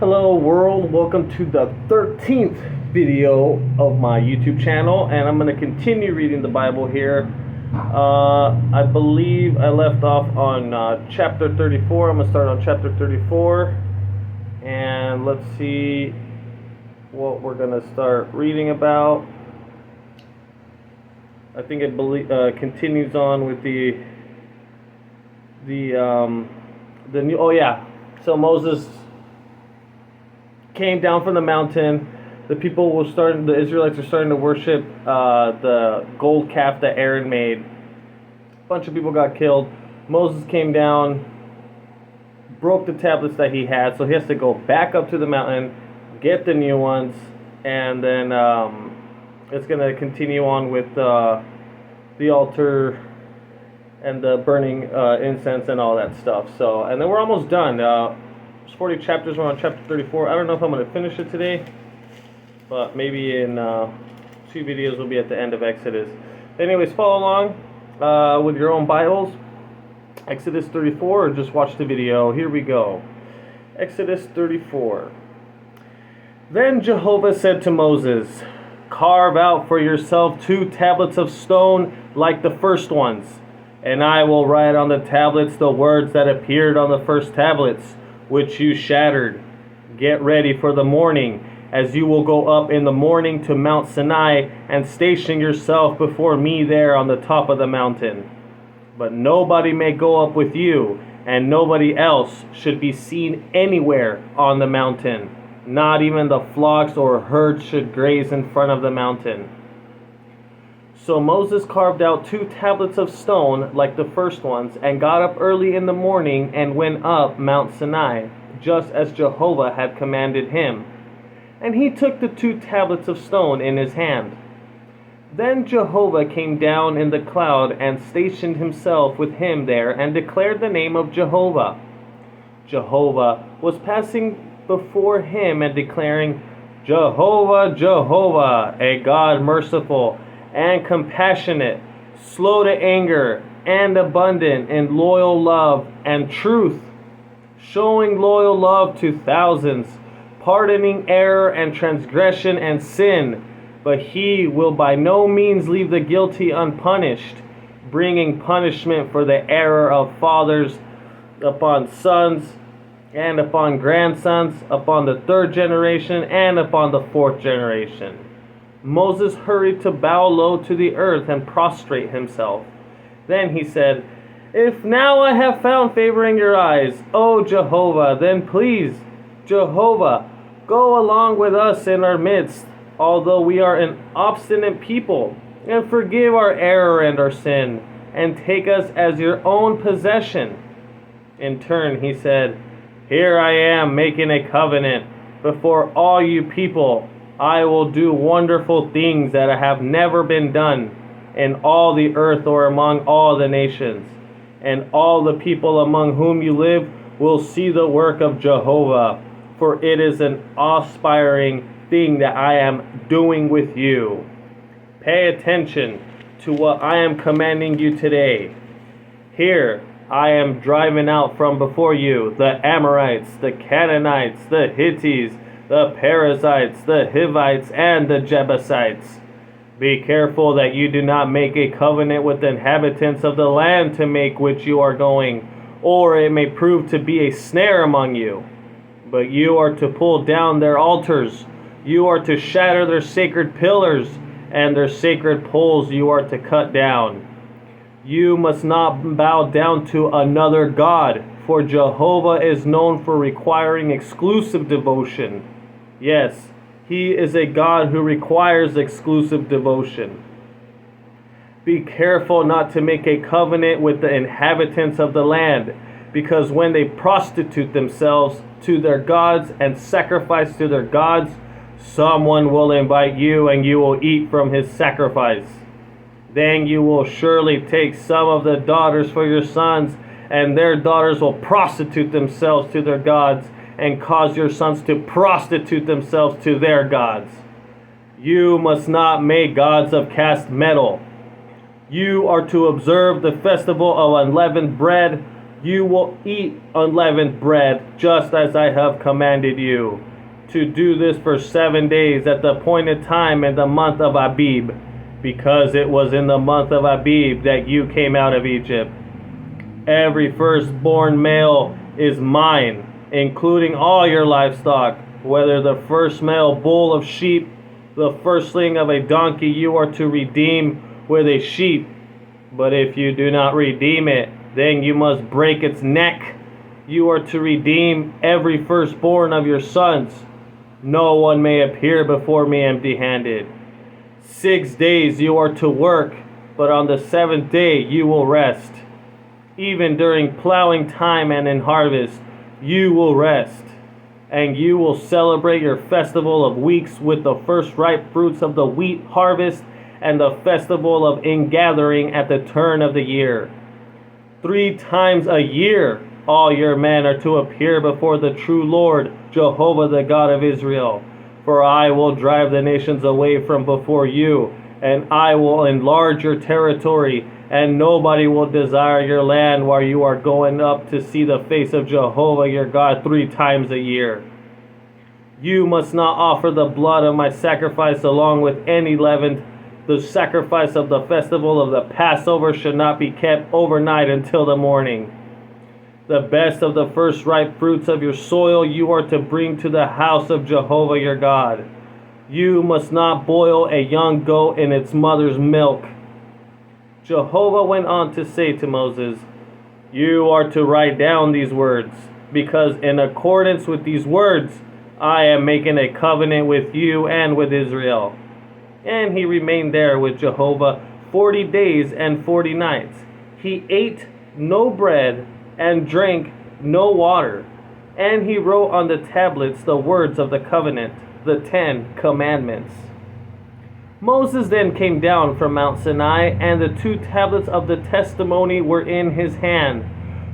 Hello world, welcome to the 13th video of my YouTube channel, and I'm going to continue reading the Bible here. I believe I left off on chapter 34. I'm going to start on chapter 34, and let's see what we're going to start reading about. I think it continues on with the new, so Moses came down from the mountain. The Israelites are starting to worship the gold calf that Aaron made. A bunch of people got killed. Moses came down, broke the tablets that he had, so he has to go back up to the mountain, get the new ones, and then it's going to continue on with the altar and the burning incense and all that stuff. So, and then we're almost done. There's 40 chapters. We're on chapter 34. I don't know if I'm going to finish it today, but maybe in 2 videos we'll be at the end of Exodus. Anyways, follow along with your own Bibles. Exodus 34, or just watch the video. Here we go. Exodus 34. Then Jehovah said to Moses, "Carve out for yourself 2 tablets of stone like the first ones, and I will write on the tablets the words that appeared on the first tablets, which you shattered. Get ready for the morning, as you will go up in the morning to Mount Sinai and station yourself before me there on the top of the mountain. But nobody may go up with you, and nobody else should be seen anywhere on the mountain. Not even the flocks or herds should graze in front of the mountain." So Moses carved out 2 tablets of stone like the first ones, and got up early in the morning and went up Mount Sinai, just as Jehovah had commanded him. And he took the 2 tablets of stone in his hand. Then Jehovah came down in the cloud and stationed himself with him there, and declared the name of Jehovah. Jehovah was passing before him and declaring, "Jehovah, Jehovah, a God merciful and compassionate, slow to anger, and abundant in loyal love and truth, showing loyal love to thousands, pardoning error and transgression and sin, but he will by no means leave the guilty unpunished, bringing punishment for the error of fathers upon sons, and upon grandsons, upon the 3rd generation, and upon the 4th generation." Moses hurried to bow low to the earth and prostrate himself. Then he said, "If now I have found favor in your eyes, O Jehovah, then please, Jehovah, go along with us in our midst, although we are an obstinate people, and forgive our error and our sin, and take us as your own possession." In turn he said, "Here I am making a covenant before all you people. I will do wonderful things that have never been done in all the earth or among all the nations. And all the people among whom you live will see the work of Jehovah, for it is an awe-inspiring thing that I am doing with you. Pay attention to what I am commanding you today. Here I am driving out from before you the Amorites, the Canaanites, the Hittites, the Perizzites, the Hivites, and the Jebusites. Be careful that you do not make a covenant with the inhabitants of the land to make which you are going, or it may prove to be a snare among you. But you are to pull down their altars, you are to shatter their sacred pillars, and their sacred poles you are to cut down. You must not bow down to another god, for Jehovah is known for requiring exclusive devotion. Yes, he is a God who requires exclusive devotion. Be careful not to make a covenant with the inhabitants of the land, because when they prostitute themselves to their gods and sacrifice to their gods, someone will invite you and you will eat from his sacrifice. Then you will surely take some of the daughters for your sons, and their daughters will prostitute themselves to their gods, and cause your sons to prostitute themselves to their gods. You must not make gods of cast metal. You are to observe the festival of unleavened bread, You will eat unleavened bread, just as I have commanded you, to do this for 7 days at the appointed time in the month of Abib, because it was in the month of Abib that you came out of Egypt. Every firstborn male is mine, including all your livestock, whether the first male bull of sheep, the firstling of a donkey you are to redeem with a sheep. But if you do not redeem it, then you must break its neck. You are to redeem every firstborn of your sons. No one may appear before me empty-handed. 6 days you are to work, but on the 7th day you will rest. Even during plowing time and in harvest, you will rest. And you will celebrate your festival of weeks with the first ripe fruits of the wheat harvest and the festival of ingathering at the turn of the year. 3 times a year all your men are to appear before the true Lord, Jehovah the God of Israel. For I will drive the nations away from before you, and I will enlarge your territory, and nobody will desire your land while you are going up to see the face of Jehovah your God 3 times a year. You must not offer the blood of my sacrifice along with any leaven. The sacrifice of the festival of the Passover should not be kept overnight until the morning. The best of the first ripe fruits of your soil you are to bring to the house of Jehovah your God. You must not boil a young goat in its mother's milk. Jehovah went on to say to Moses, you are to write down these words, because in accordance with these words, I am making a covenant with you and with Israel. And he remained there with Jehovah 40 days and 40 nights. He ate no bread and drank no water. And he wrote on the tablets the words of the covenant, the 10 commandments. Moses then came down from Mount Sinai, and the 2 tablets of the testimony were in his hand.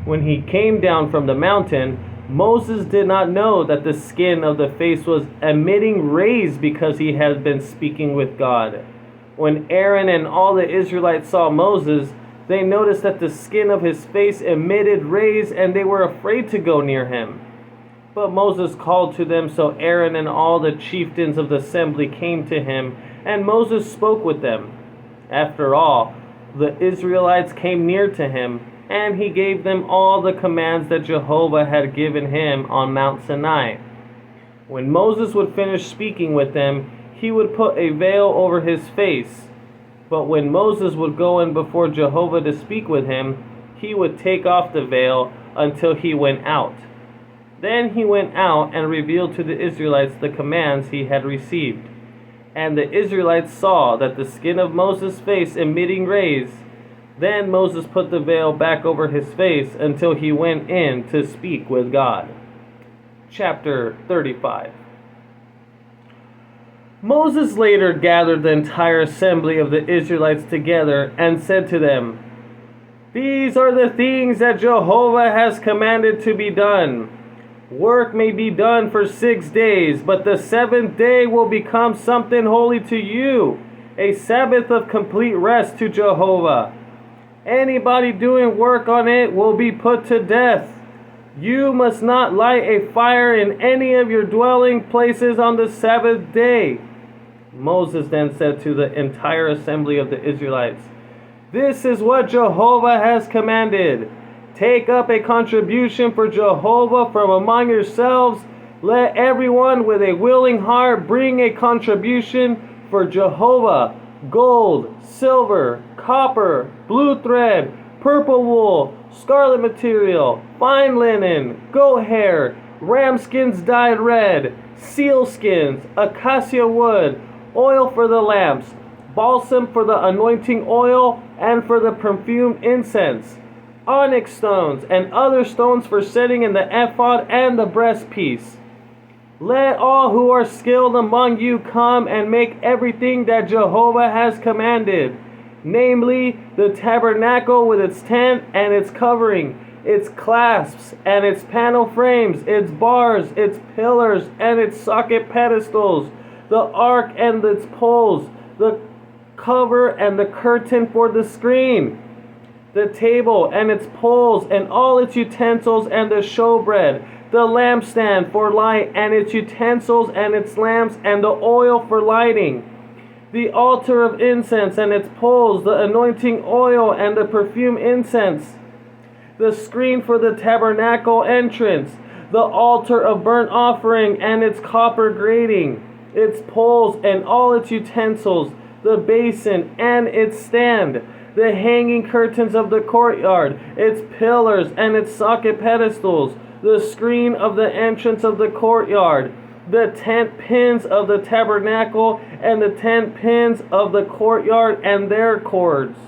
When he came down from the mountain, Moses did not know that the skin of the face was emitting rays because he had been speaking with God. When Aaron and all the Israelites saw Moses, they noticed that the skin of his face emitted rays, and they were afraid to go near him. But Moses called to them, so Aaron and all the chieftains of the assembly came to him, and Moses spoke with them. After all, the Israelites came near to him, and he gave them all the commands that Jehovah had given him on Mount Sinai. When Moses would finish speaking with them, he would put a veil over his face. But when Moses would go in before Jehovah to speak with him, he would take off the veil until he went out. Then he went out and revealed to the Israelites the commands he had received. And the Israelites saw that the skin of Moses' face emitting rays. Then Moses put the veil back over his face until he went in to speak with God. Chapter 35. Moses later gathered the entire assembly of the Israelites together and said to them, these are the things that Jehovah has commanded to be done. Work may be done for 6 days, but the 7th day will become something holy to you, a Sabbath of complete rest to Jehovah. Anybody doing work on it will be put to death. You must not light a fire in any of your dwelling places on the Sabbath day. Moses then said to the entire assembly of the Israelites, this is what Jehovah has commanded. Take up a contribution for Jehovah from among yourselves. Let everyone with a willing heart bring a contribution for Jehovah. Gold, silver, copper, blue thread, purple wool, scarlet material, fine linen, goat hair, ram skins dyed red, seal skins, acacia wood, oil for the lamps, balsam for the anointing oil and for the perfumed incense, onyx stones and other stones for setting in the ephod and the breastpiece. Let all who are skilled among you come and make everything that Jehovah has commanded, namely the tabernacle with its tent and its covering, its clasps and its panel frames, its bars, its pillars and its socket pedestals, the ark and its poles, the cover and the curtain for the screen, the table and its poles and all its utensils and the showbread, the lampstand for light and its utensils and its lamps and the oil for lighting, the altar of incense and its poles, the anointing oil and the perfume incense, the screen for the tabernacle entrance, the altar of burnt offering and its copper grating, its poles and all its utensils, the basin and its stand, the hanging curtains of the courtyard, its pillars and its socket pedestals, the screen of the entrance of the courtyard, the tent pins of the tabernacle and the tent pins of the courtyard and their cords,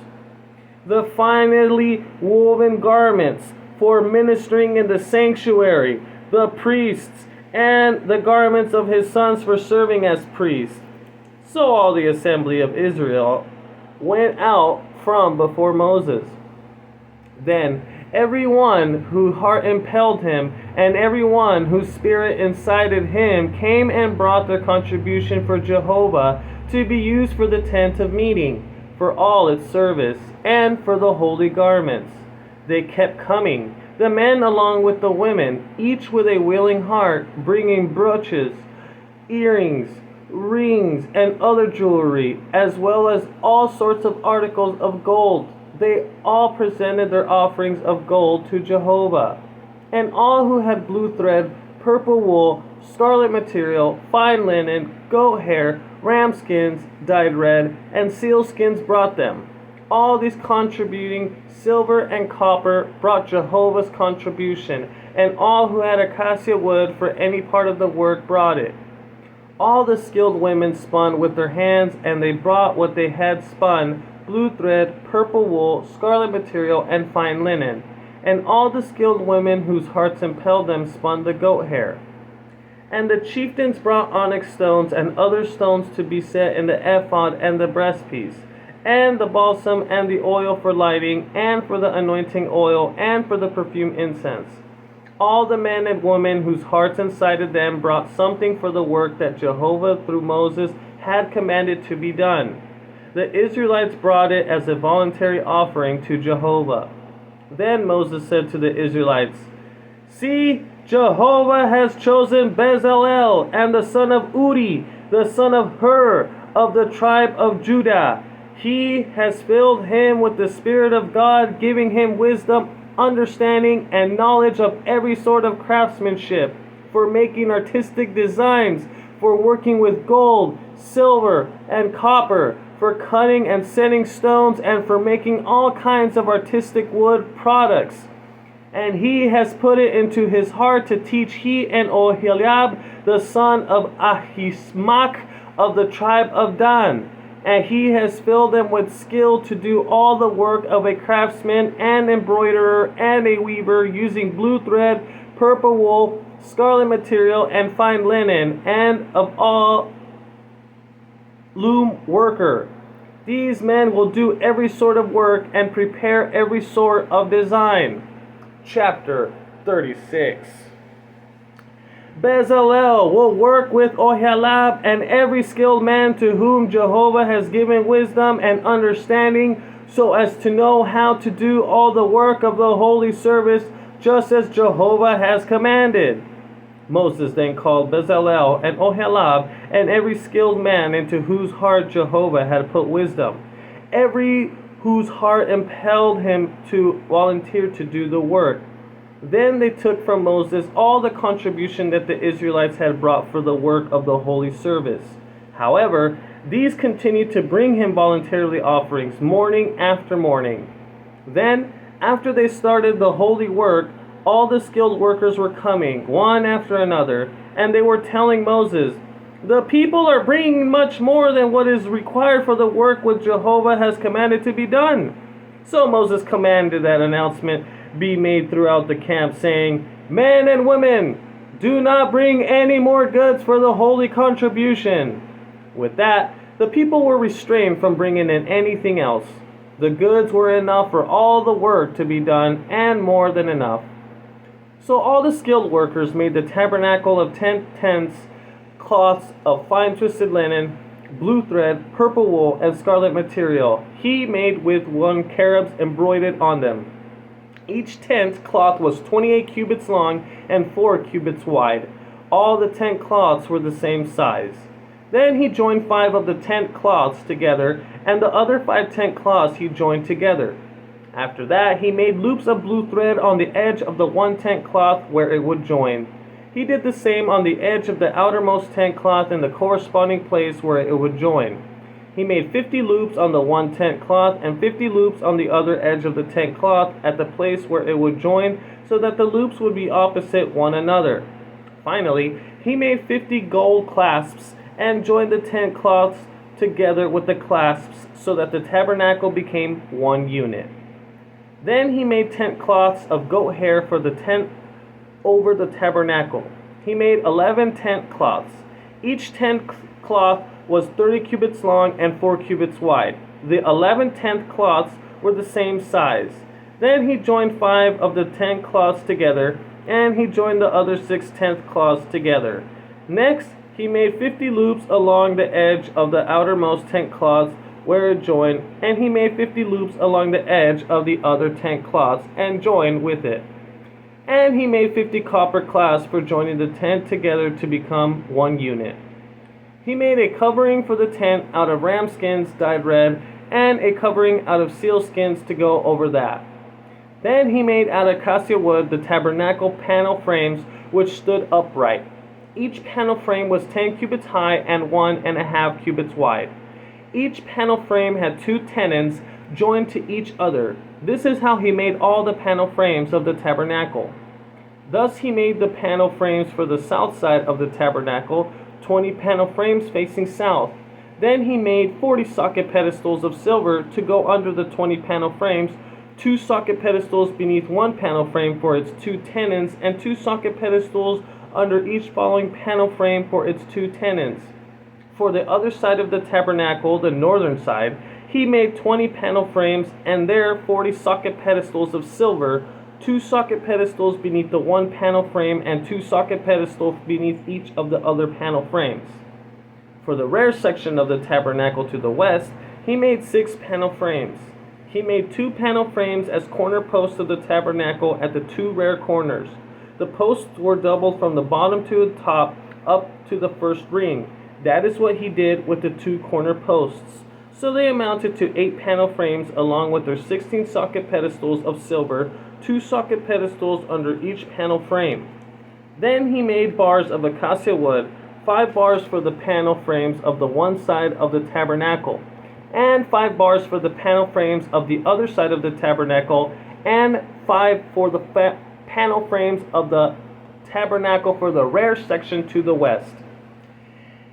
the finely woven garments for ministering in the sanctuary, the priests, and the garments of his sons for serving as priests. So all the assembly of Israel went out from before Moses. Then everyone whose heart impelled him, and everyone whose spirit incited him, came and brought their contribution for Jehovah to be used for the tent of meeting, for all its service, and for the holy garments. They kept coming, the men along with the women, each with a willing heart, bringing brooches, earrings, rings, and other jewelry, as well as all sorts of articles of gold. They all presented their offerings of gold to Jehovah. And all who had blue thread, purple wool, scarlet material, fine linen, goat hair, ram skins dyed red, and seal skins brought them. All these contributing silver and copper brought Jehovah's contribution, and all who had acacia wood for any part of the work brought it. All the skilled women spun with their hands, and they brought what they had spun, blue thread, purple wool, scarlet material, and fine linen. And all the skilled women whose hearts impelled them spun the goat hair. And the chieftains brought onyx stones and other stones to be set in the ephod and the breastpiece, and the balsam and the oil for lighting, and for the anointing oil, and for the perfume incense. All the men and women whose hearts incited them brought something for the work that Jehovah through Moses had commanded to be done. The Israelites brought it as a voluntary offering to Jehovah. Then Moses said to the Israelites, "See, Jehovah has chosen Bezalel and the son of Uri, the son of Hur, of the tribe of Judah. He has filled him with the Spirit of God, giving him wisdom, understanding, and knowledge of every sort of craftsmanship, for making artistic designs, for working with gold, silver, and copper, for cutting and setting stones, and for making all kinds of artistic wood products. And he has put it into his heart to teach he and Oholiab, the son of Ahisamach, of the tribe of Dan. And he has filled them with skill to do all the work of a craftsman and embroiderer and a weaver, using blue thread, purple wool, scarlet material, and fine linen, and of all loom worker. These men will do every sort of work and prepare every sort of design." Chapter 36. Bezalel will work with Oholiab and every skilled man to whom Jehovah has given wisdom and understanding, so as to know how to do all the work of the holy service, just as Jehovah has commanded. Moses then called Bezalel and Oholiab and every skilled man into whose heart Jehovah had put wisdom, every whose heart impelled him to volunteer to do the work. Then they took from Moses all the contribution that the Israelites had brought for the work of the holy service. However, these continued to bring him voluntarily offerings morning after morning. Then, after they started the holy work, all the skilled workers were coming, one after another, and they were telling Moses, "The people are bringing much more than what is required for the work which Jehovah has commanded to be done." So Moses commanded that announcement be made throughout the camp, saying, "Men and women, do not bring any more goods for the holy contribution." With that, the people were restrained from bringing in anything else. The goods were enough for all the work to be done, and more than enough. So all the skilled workers made the tabernacle of 10 tents, cloths of fine twisted linen, blue thread, purple wool, and scarlet material. He made with 1 cherubs embroidered on them. Each tent cloth was 28 cubits long and 4 cubits wide. All the tent cloths were the same size. Then he joined 5 of the tent cloths together, and the other 5 tent cloths he joined together. After that, he made loops of blue thread on the edge of the one tent cloth where it would join. He did the same on the edge of the outermost tent cloth in the corresponding place where it would join. He made 50 loops on the one tent cloth and 50 loops on the other edge of the tent cloth at the place where it would join, so that the loops would be opposite one another. Finally, he made 50 gold clasps and joined the tent cloths together with the clasps, so that the tabernacle became one unit. Then he made tent cloths of goat hair for the tent over the tabernacle. He made 11 tent cloths. Each tent cloth was 30 cubits long and 4 cubits wide. The 11 tent cloths were the same size. Then he joined 5 of the tent cloths together, and he joined the other 6 tent cloths together. Next, he made 50 loops along the edge of the outermost tent cloths where it joined, and he made 50 loops along the edge of the other tent cloths and joined with it. And he made 50 copper clasps for joining the tent together to become one unit. He made a covering for the tent out of ram skins dyed red, and a covering out of seal skins to go over that. Then he made out of acacia wood the tabernacle panel frames, which stood upright. Each panel frame was 10 cubits high and 1.5 cubits wide. Each panel frame had 2 tenons joined to each other. This is how he made all the panel frames of the tabernacle. Thus he made the panel frames for the south side of the tabernacle, 20 panel frames facing south. Then he made 40 socket pedestals of silver to go under the 20 panel frames, 2 socket pedestals beneath one panel frame for its 2 tenons, and 2 socket pedestals under each following panel frame for its 2 tenons. For the other side of the tabernacle, the northern side, he made 20 panel frames, and there 40 socket pedestals of silver, 2 socket pedestals beneath the one panel frame, and 2 socket pedestals beneath each of the other panel frames. For the rear section of the tabernacle to the west, he made 6 panel frames. He made 2 panel frames as corner posts of the tabernacle at the 2 rear corners. The posts were doubled from the bottom to the top up to the first ring. That is what he did with the 2 corner posts. So they amounted to 8 panel frames along with their 16 socket pedestals of silver, 2 socket pedestals under each panel frame. Then he made bars of acacia wood, 5 bars for the panel frames of the one side of the tabernacle, and 5 bars for the panel frames of the other side of the tabernacle, and 5 for the panel frames of the tabernacle for the rear section to the west.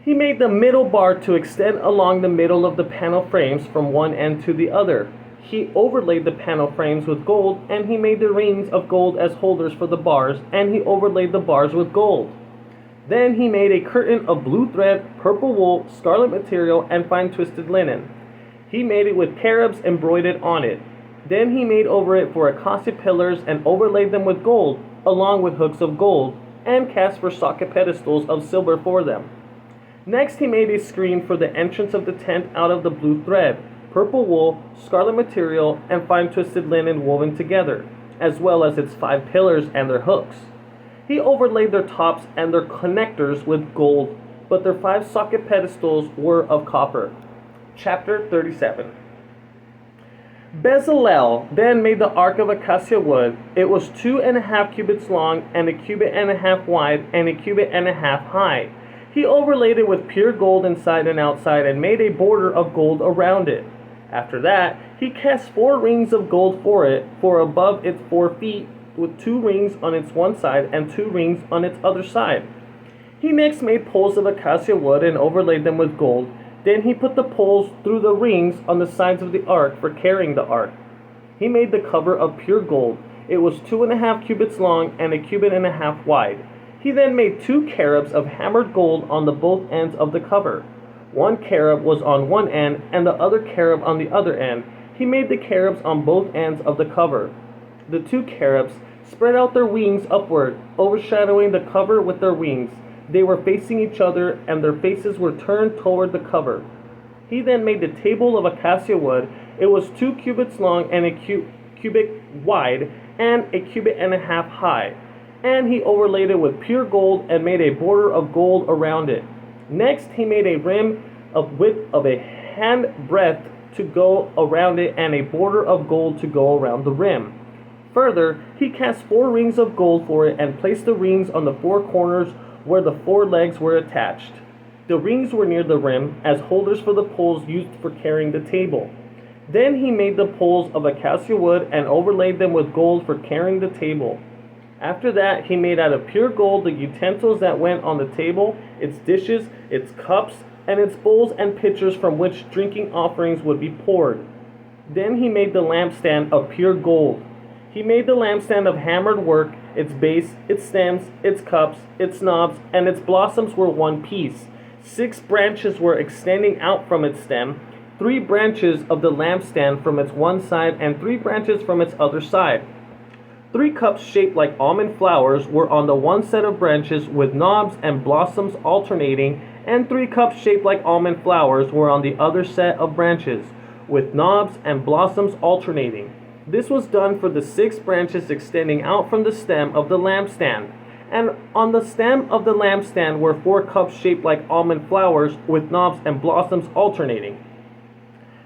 He made the middle bar to extend along the middle of the panel frames from one end to the other. He overlaid the panel frames with gold, and he made the rings of gold as holders for the bars, and he overlaid the bars with gold. Then he made a curtain of blue thread, purple wool, scarlet material, and fine twisted linen. He made it with cherubs embroidered on it. Then he made over it 4 acacia pillars and overlaid them with gold, along with hooks of gold, and cast for socket pedestals of silver for them. Next he made a screen for the entrance of the tent out of the blue thread, purple wool, scarlet material, and fine twisted linen woven together, as well as its 5 pillars and their hooks. He overlaid their tops and their connectors with gold, but their 5 socket pedestals were of copper. Chapter 37. Bezalel then made the ark of acacia wood. It was 2.5 cubits long, and 1.5 cubits wide, and 1.5 cubits high. He overlaid it with pure gold inside and outside, and made a border of gold around it. After that, he cast 4 rings of gold for it, for above its 4 feet, with 2 rings on its one side and 2 rings on its other side. He next made poles of acacia wood and overlaid them with gold. Then he put the poles through the rings on the sides of the ark for carrying the ark. He made the cover of pure gold. It was 2.5 cubits long and 1.5 cubits wide. He then made 2 cherubs of hammered gold on the both ends of the cover. 1 cherub was on one end, and the other cherub on the other end. He made the cherubs on both ends of the cover. The 2 cherubs spread out their wings upward, overshadowing the cover with their wings. They were facing each other, and their faces were turned toward the cover. He then made the table of acacia wood. It was 2 cubits long and a cubit wide, and a cubit and a half high. And he overlaid it with pure gold and made a border of gold around it. Next, he made a rim of width of a handbreadth to go around it, and a border of gold to go around the rim. Further, he cast 4 rings of gold for it and placed the rings on the 4 corners where the 4 legs were attached. The rings were near the rim as holders for the poles used for carrying the table. Then he made the poles of acacia wood and overlaid them with gold for carrying the table. After that, he made out of pure gold the utensils that went on the table, its dishes, its cups, and its bowls and pitchers from which drinking offerings would be poured. Then he made the lampstand of pure gold. He made the lampstand of hammered work. Its base, its stems, its cups, its knobs, and its blossoms were one piece. 6 branches were extending out from its stem, 3 branches of the lampstand from its one side, and 3 branches from its other side. 3 cups shaped like almond flowers were on the one set of branches with knobs and blossoms alternating, and 3 cups shaped like almond flowers were on the other set of branches, with knobs and blossoms alternating. This was done for the 6 branches extending out from the stem of the lampstand. And on the stem of the lampstand were 4 cups shaped like almond flowers with knobs and blossoms alternating.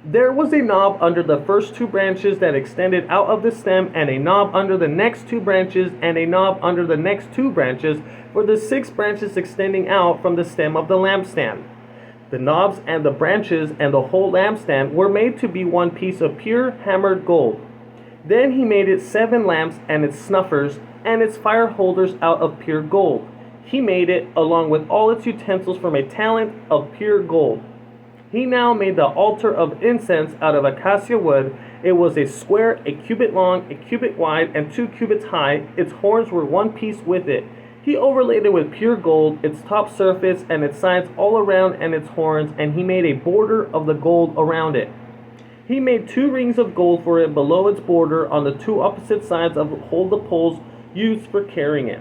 There was a knob under the first 2 branches that extended out of the stem, and a knob under the next 2 branches, and a knob under the next 2 branches for the 6 branches extending out from the stem of the lampstand. The knobs and the branches and the whole lampstand were made to be one piece of pure hammered gold. Then he made it 7 lamps and its snuffers and its fire holders out of pure gold. He made it, along with all its utensils, from a talent of pure gold. He now made the altar of incense out of acacia wood. It was a square, a cubit long, a cubit wide, and 2 cubits high. Its horns were one piece with it. He overlaid it with pure gold, its top surface and its sides all around, and its horns, and he made a border of the gold around it. He made 2 rings of gold for it below its border on the 2 opposite sides of hold the poles used for carrying it.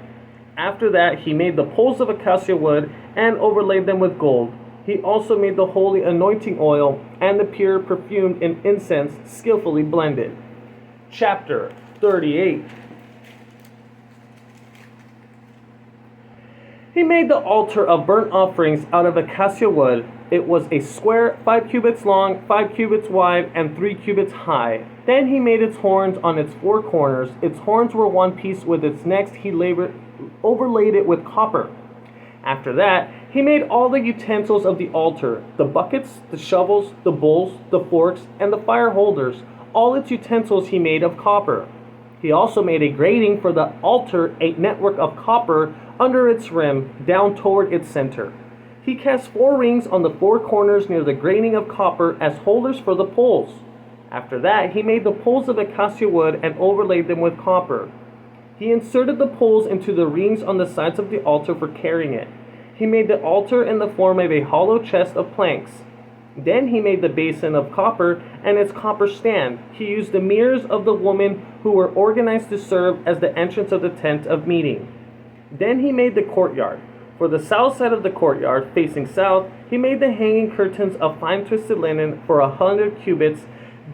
After that, he made the poles of acacia wood and overlaid them with gold. He also made the holy anointing oil and the pure perfumed in incense skillfully blended. Chapter 38. He made the altar of burnt offerings out of acacia wood. It was a square, 5 cubits long, 5 cubits wide, and 3 cubits high. Then he made its horns on its 4 corners. Its horns were one piece with its next. He overlaid it with copper. After that, he made all the utensils of the altar, the buckets, the shovels, the bowls, the forks, and the fire holders. All its utensils he made of copper. He also made a grating for the altar, a network of copper under its rim, down toward its center. He cast 4 rings on the 4 corners near the grating of copper as holders for the poles. After that, he made the poles of acacia wood and overlaid them with copper. He inserted the poles into the rings on the sides of the altar for carrying it. He made the altar in the form of a hollow chest of planks. Then he made the basin of copper and its copper stand. He used the mirrors of the women who were organized to serve as the entrance of the tent of meeting. Then he made the courtyard. For the south side of the courtyard, facing south, he made the hanging curtains of fine twisted linen for 100 cubits.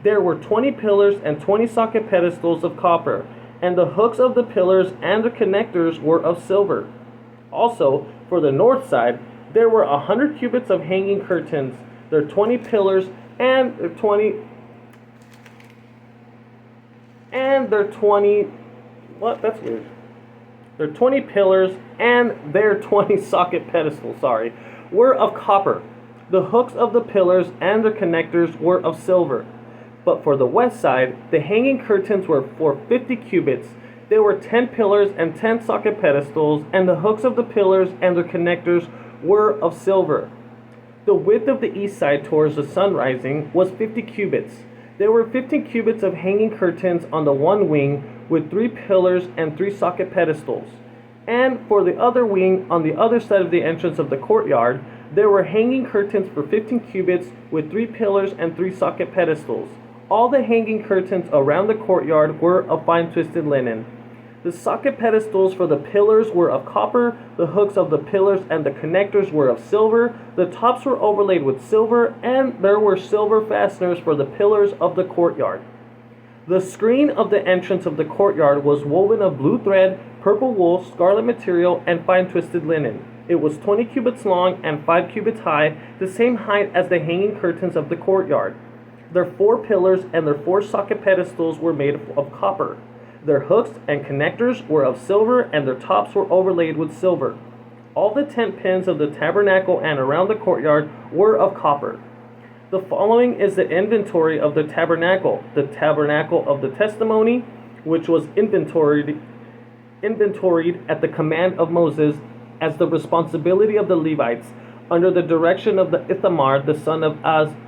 There were 20 pillars and 20 socket pedestals of copper, and the hooks of the pillars and the connectors were of silver. Also, for the north side, there were 100 cubits of hanging curtains, their 20 pillars and their 20 Their 20 pillars and their 20 socket pedestals, were of copper. The hooks of the pillars and their connectors were of silver. But for the west side, the hanging curtains were for 50 cubits. There were 10 pillars and 10 socket pedestals, and the hooks of the pillars and their connectors were of silver. The width of the east side towards the sun rising was 50 cubits. There were 15 cubits of hanging curtains on the one wing, with 3 pillars and 3 socket pedestals. And for the other wing, on the other side of the entrance of the courtyard, there were hanging curtains for 15 cubits, with 3 pillars and 3 socket pedestals. All the hanging curtains around the courtyard were of fine twisted linen. The socket pedestals for the pillars were of copper, the hooks of the pillars and the connectors were of silver, the tops were overlaid with silver, and there were silver fasteners for the pillars of the courtyard. The screen of the entrance of the courtyard was woven of blue thread, purple wool, scarlet material, and fine twisted linen. It was 20 cubits long and 5 cubits high, the same height as the hanging curtains of the courtyard. Their 4 pillars and their 4 socket pedestals were made of copper. Their hooks and connectors were of silver, and their tops were overlaid with silver. All the tent pins of the tabernacle and around the courtyard were of copper. The following is the inventory of the tabernacle of the testimony, which was inventoried at the command of Moses as the responsibility of the Levites, under the direction of the Ithamar, the son of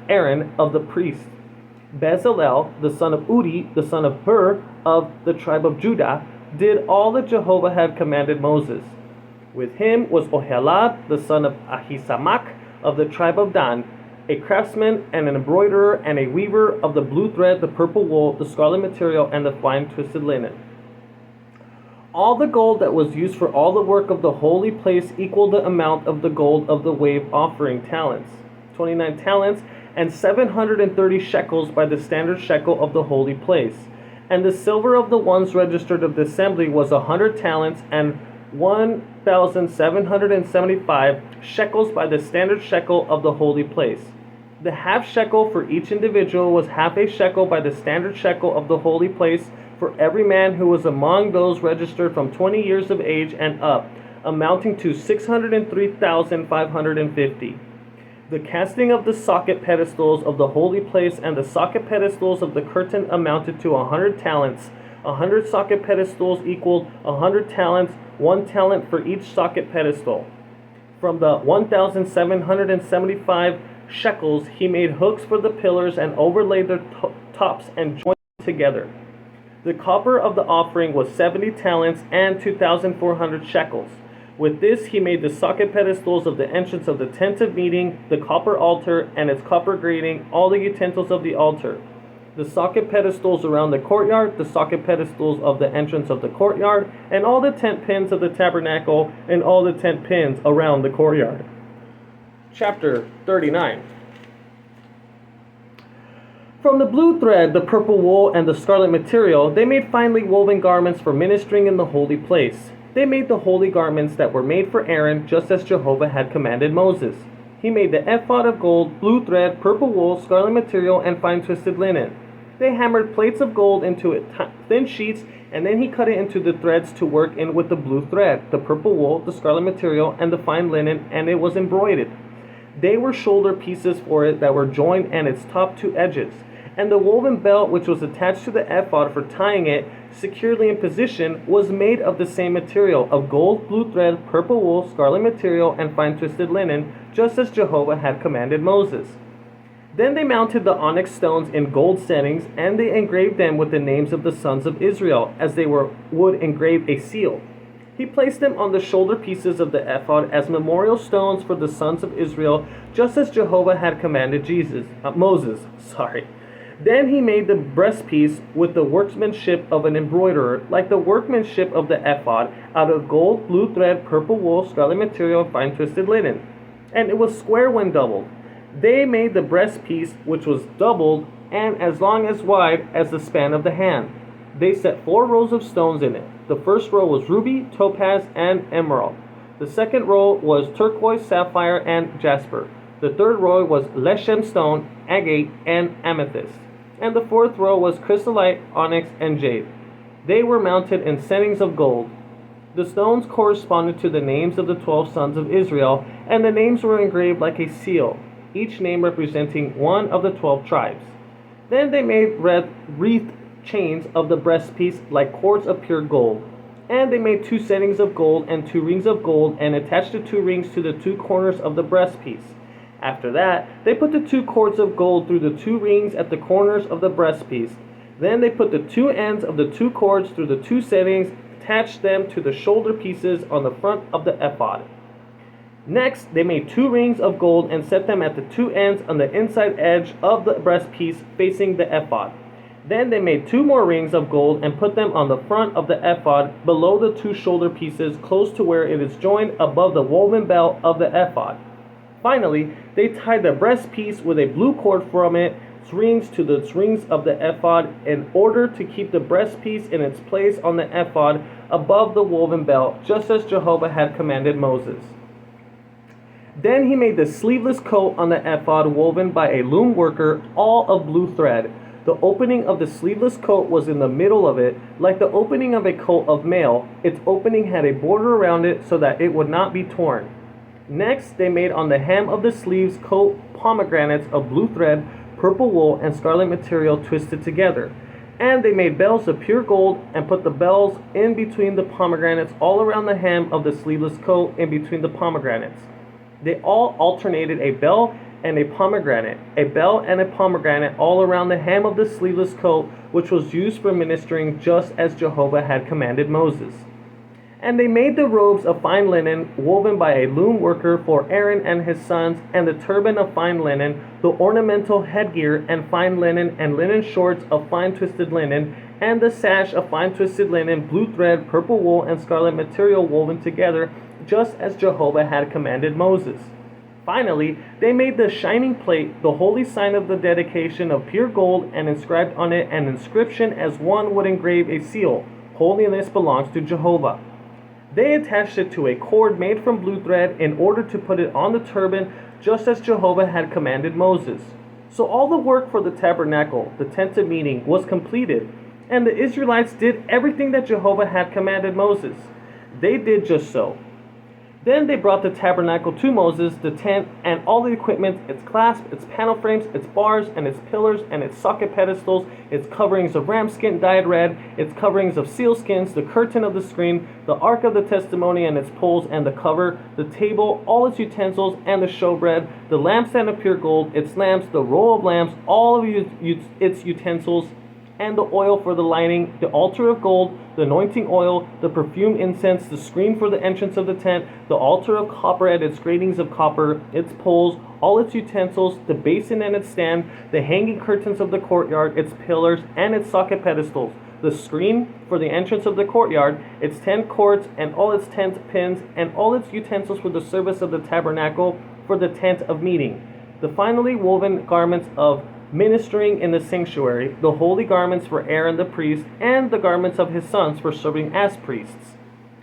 Aaron, of the priests. Bezalel, the son of Uri, the son of Hur, of the tribe of Judah, did all that Jehovah had commanded Moses. With him was Oholiab, the son of Ahisamach, of the tribe of Dan, a craftsman and an embroiderer and a weaver of the blue thread, the purple wool, the scarlet material, and the fine twisted linen. All the gold that was used for all the work of the holy place equaled the amount of the gold of the wave offering talents, 29 talents, and 730 shekels by the standard shekel of the holy place. And the silver of the ones registered of the assembly was 100 talents and 1,775 shekels by the standard shekel of the holy place. The half shekel for each individual was half a shekel by the standard shekel of the holy place for every man who was among those registered from 20 years of age and up, amounting to 603,550. The casting of the socket pedestals of the holy place and the socket pedestals of the curtain amounted to 100 talents. 100 socket pedestals equaled 100 talents, 1 talent for each socket pedestal. From the 1,775 shekels he made hooks for the pillars and overlaid their tops and joined them together. The copper of the offering was 70 talents and 2,400 shekels. With this he made the socket pedestals of the entrance of the tent of meeting, the copper altar and its copper grating, all the utensils of the altar, the socket pedestals around the courtyard, the socket pedestals of the entrance of the courtyard, and all the tent pins of the tabernacle, and all the tent pins around the courtyard. Chapter 39. From the blue thread, the purple wool, and the scarlet material, they made finely woven garments for ministering in the holy place. They made the holy garments that were made for Aaron, just as Jehovah had commanded Moses. He made the ephod of gold, blue thread, purple wool, scarlet material, and fine twisted linen. They hammered plates of gold into it, thin sheets, and then he cut it into the threads to work in with the blue thread, the purple wool, the scarlet material, and the fine linen, and it was embroidered. They were shoulder pieces for it that were joined and its top 2 edges. And the woven belt which was attached to the ephod for tying it securely in position was made of the same material, of gold, blue thread, purple wool, scarlet material, and fine twisted linen, just as Jehovah had commanded Moses. Then they mounted the onyx stones in gold settings, and they engraved them with the names of the sons of Israel, as they would engrave a seal. He placed them on the shoulder pieces of the ephod as memorial stones for the sons of Israel, just as Jehovah had commanded Moses. Then he made the breastpiece with the workmanship of an embroiderer, like the workmanship of the ephod, out of gold, blue thread, purple wool, scarlet material, and fine twisted linen. And it was square when doubled. They made the breastpiece, which was doubled, and as long as wide as the span of the hand. They set 4 rows of stones in it. The first row was ruby, topaz, and emerald. The second row was turquoise, sapphire, and jasper. The third row was leshem stone, agate, and amethyst. And the fourth row was chrysolite, onyx, and jade. They were mounted in settings of gold. The stones corresponded to the names of the 12 sons of Israel, and the names were engraved like a seal, each name representing one of the 12 tribes. Then they made wreathed chains of the breastpiece like cords of pure gold. And they made 2 settings of gold and 2 rings of gold, and attached the 2 rings to the 2 corners of the breastpiece. After that, they put the 2 cords of gold through the 2 rings at the corners of the breastpiece. Then they put the 2 ends of the 2 cords through the 2 settings, attached them to the shoulder pieces on the front of the ephod. Next, they made 2 rings of gold and set them at the 2 ends on the inside edge of the breastpiece facing the ephod. Then they made 2 more rings of gold and put them on the front of the ephod below the 2 shoulder pieces, close to where it is joined above the woven belt of the ephod. Finally, they tied the breastpiece with a blue cord from its rings to the rings of the ephod in order to keep the breastpiece in its place on the ephod above the woven belt, just as Jehovah had commanded Moses. Then he made the sleeveless coat on the ephod woven by a loom worker, all of blue thread. The opening of the sleeveless coat was in the middle of it, like the opening of a coat of mail. Its opening had a border around it so that it would not be torn. Next, they made on the hem of the sleeves coat pomegranates of blue thread, purple wool, and scarlet material twisted together. And they made bells of pure gold and put the bells in between the pomegranates all around the hem of the sleeveless coat in between the pomegranates. They all alternated a bell and a bell and a pomegranate all around the hem of the sleeveless coat, which was used for ministering just as Jehovah had commanded Moses. And they made the robes of fine linen woven by a loom worker for Aaron and his sons, and the turban of fine linen, the ornamental headgear and fine linen, and linen shorts of fine twisted linen, and the sash of fine twisted linen, blue thread, purple wool, and scarlet material woven together, just as Jehovah had commanded Moses. Finally, they made the shining plate, the holy sign of the dedication, of pure gold, and inscribed on it an inscription as one would engrave a seal: "Holiness belongs to Jehovah." They attached it to a cord made from blue thread in order to put it on the turban, just as Jehovah had commanded Moses. So all the work for the tabernacle, the tent of meeting, was completed, and the Israelites did everything that Jehovah had commanded Moses. They did just so. Then they brought the tabernacle to Moses, the tent, and all the equipment, its clasp, its panel frames, its bars, and its pillars, and its socket pedestals, its coverings of ram skin dyed red, its coverings of seal skins, the curtain of the screen, the ark of the testimony and its poles and the cover, the table, all its utensils, and the showbread, the lampstand of pure gold, its lamps, the row of lamps, all of its utensils, and the oil for the lighting, the altar of gold, the anointing oil, the perfume incense, the screen for the entrance of the tent, the altar of copper and its gratings of copper, its poles, all its utensils, the basin and its stand, the hanging curtains of the courtyard, its pillars, and its socket pedestals, the screen for the entrance of the courtyard, its 10 cords, and all its 10 pins, and all its utensils for the service of the tabernacle, for the tent of meeting, the finely woven garments of ministering in the sanctuary, the holy garments for Aaron the priest, and the garments of his sons for serving as priests,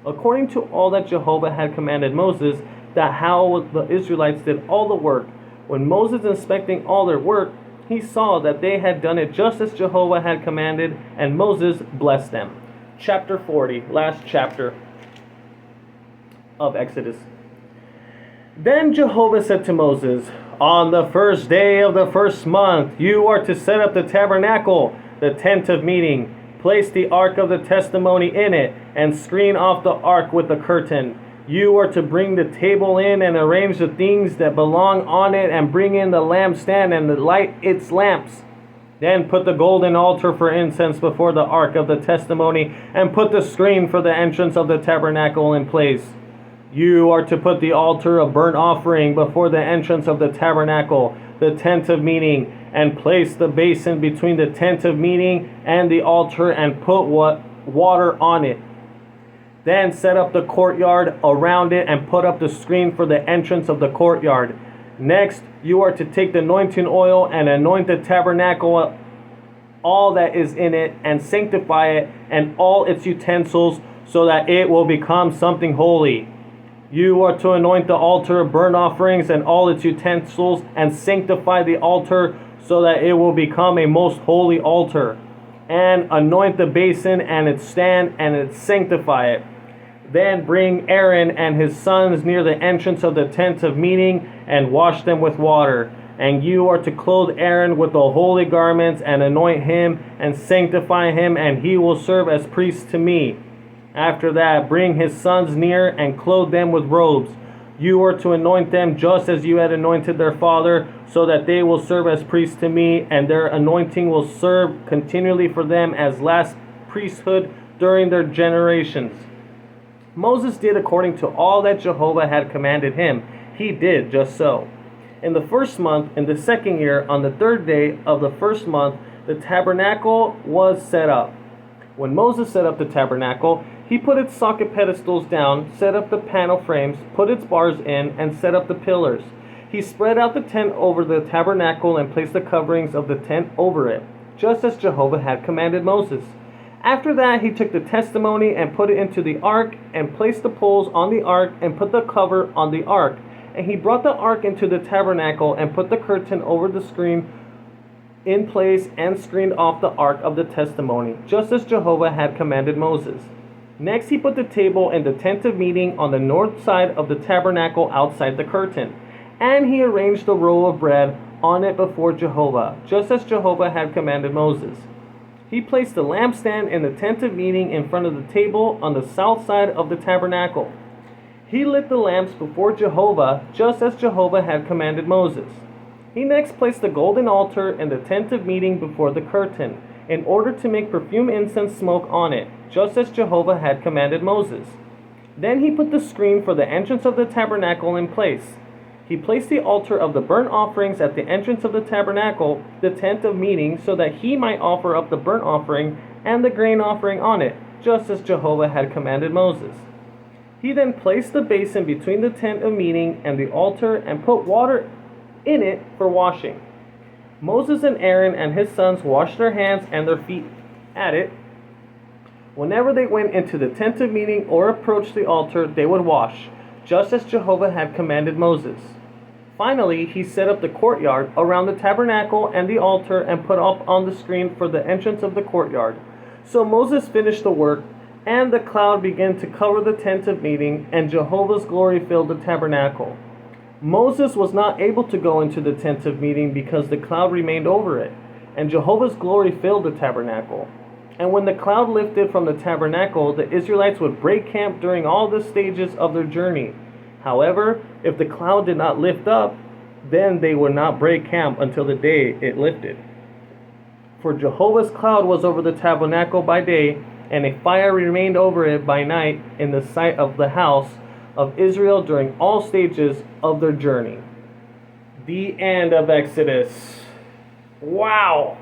according to all that Jehovah had commanded Moses, that how the Israelites did all the work. When Moses inspecting all their work, he saw that they had done it just as Jehovah had commanded, and Moses blessed them. Chapter 40, last chapter of Exodus. Then Jehovah said to Moses, "On the first day of the first month, you are to set up the tabernacle, the tent of meeting. Place the ark of the testimony in it, and screen off the ark with the curtain. You are to bring the table in and arrange the things that belong on it, and bring in the lampstand and light its lamps. Then put the golden altar for incense before the ark of the testimony, and put the screen for the entrance of the tabernacle in place. You are to put the altar of burnt offering before the entrance of the tabernacle, the tent of meeting, and place the basin between the tent of meeting and the altar, and put water on it. Then set up the courtyard around it, and put up the screen for the entrance of the courtyard. Next, you are to take the anointing oil and anoint the tabernacle, all that is in it, and sanctify it and all its utensils, so that it will become something holy. You are to anoint the altar of burnt offerings and all its utensils, and sanctify the altar, so that it will become a most holy altar. And anoint the basin and its stand, and sanctify it. Then bring Aaron and his sons near the entrance of the tent of meeting, and wash them with water. And you are to clothe Aaron with the holy garments, and anoint him, and sanctify him, and he will serve as priest to me. After that, bring his sons near, and clothe them with robes. You are to anoint them just as you had anointed their father, so that they will serve as priests to me, and their anointing will serve continually for them as last priesthood during their generations." Moses did according to all that Jehovah had commanded him. He did just so. In the first month, in the second year, on the third day of the first month, the tabernacle was set up. When Moses set up the tabernacle, he put its socket pedestals down, set up the panel frames, put its bars in, and set up the pillars. He spread out the tent over the tabernacle and placed the coverings of the tent over it, just as Jehovah had commanded Moses. After that, he took the testimony and put it into the ark, and placed the poles on the ark, and put the cover on the ark. And he brought the ark into the tabernacle, and put the curtain over the screen in place, and screened off the ark of the testimony, just as Jehovah had commanded Moses. Next, he put the table in the tent of meeting on the north side of the tabernacle outside the curtain. And he arranged the roll of bread on it before Jehovah, just as Jehovah had commanded Moses. He placed the lampstand in the tent of meeting in front of the table on the south side of the tabernacle. He lit the lamps before Jehovah, just as Jehovah had commanded Moses. He next placed the golden altar in the tent of meeting before the curtain, in order to make perfume incense smoke on it, just as Jehovah had commanded Moses. Then he put the screen for the entrance of the tabernacle in place. He placed the altar of the burnt offerings at the entrance of the tabernacle, the tent of meeting, so that he might offer up the burnt offering and the grain offering on it, just as Jehovah had commanded Moses. He then placed the basin between the tent of meeting and the altar and put water in it for washing. Moses and Aaron and his sons washed their hands and their feet at it. Whenever they went into the tent of meeting or approached the altar, they would wash, just as Jehovah had commanded Moses. Finally, he set up the courtyard around the tabernacle and the altar, and put up on the screen for the entrance of the courtyard. So Moses finished the work, and the cloud began to cover the tent of meeting, and Jehovah's glory filled the tabernacle. Moses was not able to go into the tent of meeting because the cloud remained over it, and Jehovah's glory filled the tabernacle. And when the cloud lifted from the tabernacle, the Israelites would break camp during all the stages of their journey. However, if the cloud did not lift up, then they would not break camp until the day it lifted. For Jehovah's cloud was over the tabernacle by day, and a fire remained over it by night in the sight of the house of Israel during all stages of their journey. The end of Exodus. Wow!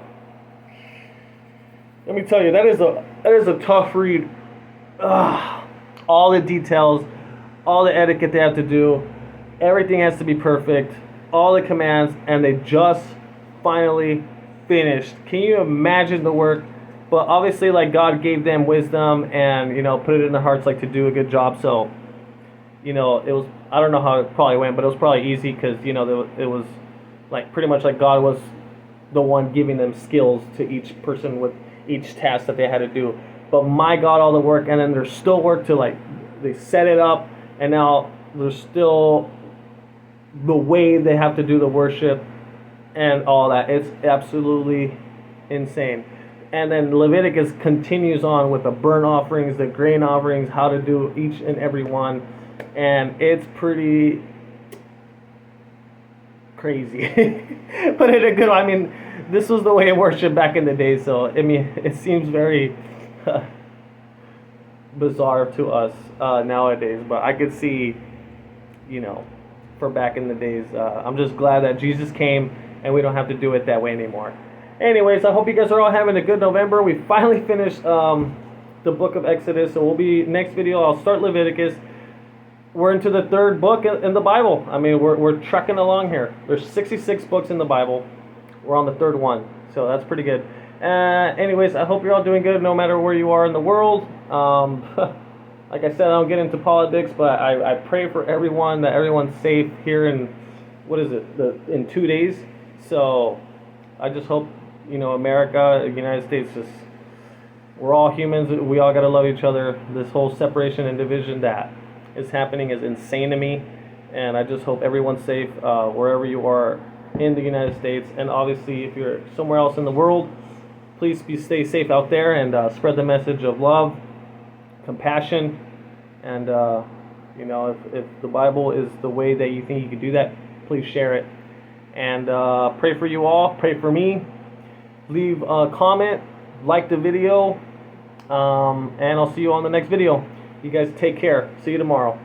Let me tell you, that is a tough read. All the details, all the etiquette they have to do, everything has to be perfect, all the commands, and they just finally finished. Can you imagine the work? But obviously, like, God gave them wisdom and, put it in their hearts, like, to do a good job. So, it was, I don't know how it probably went, but it was probably easy because, it was like pretty much like God was the one giving them skills to each person with each task that they had to do. But my God, all the work, and then there's still work to, like, they set it up, and now there's still the way they have to do the worship and all that. It's absolutely insane. And then Leviticus continues on with the burnt offerings, the grain offerings, how to do each and every one, and it's pretty crazy. But in a good way. I mean, this was the way it worshiped back in the day, so I mean, it seems very bizarre to us nowadays, but I could see, for back in the days. I'm just glad that Jesus came and we don't have to do it that way anymore. Anyways, I hope you guys are all having a good November. We finally finished the book of Exodus, so we'll be, next video, I'll start Leviticus. We're into the third book in the Bible. I mean, we're trucking along here. There's 66 books in the Bible. We're on the third one, so that's pretty good. Anyways, I hope you're all doing good no matter where you are in the world. Like I said, I don't get into politics, but I pray for everyone, that everyone's safe here in, in 2 days. So I just hope, America, the United States, we're all humans. We all got to love each other. This whole separation and division that is happening is insane to me. And I just hope everyone's safe wherever you are in the United States. And obviously, if you're somewhere else in the world, please stay safe out there and spread the message of love, compassion, and if the Bible is the way that you think you can do that, please share it. And pray for you all. Pray for me. Leave a comment, like the video, and I'll see you on the next video. You guys take care. See you tomorrow.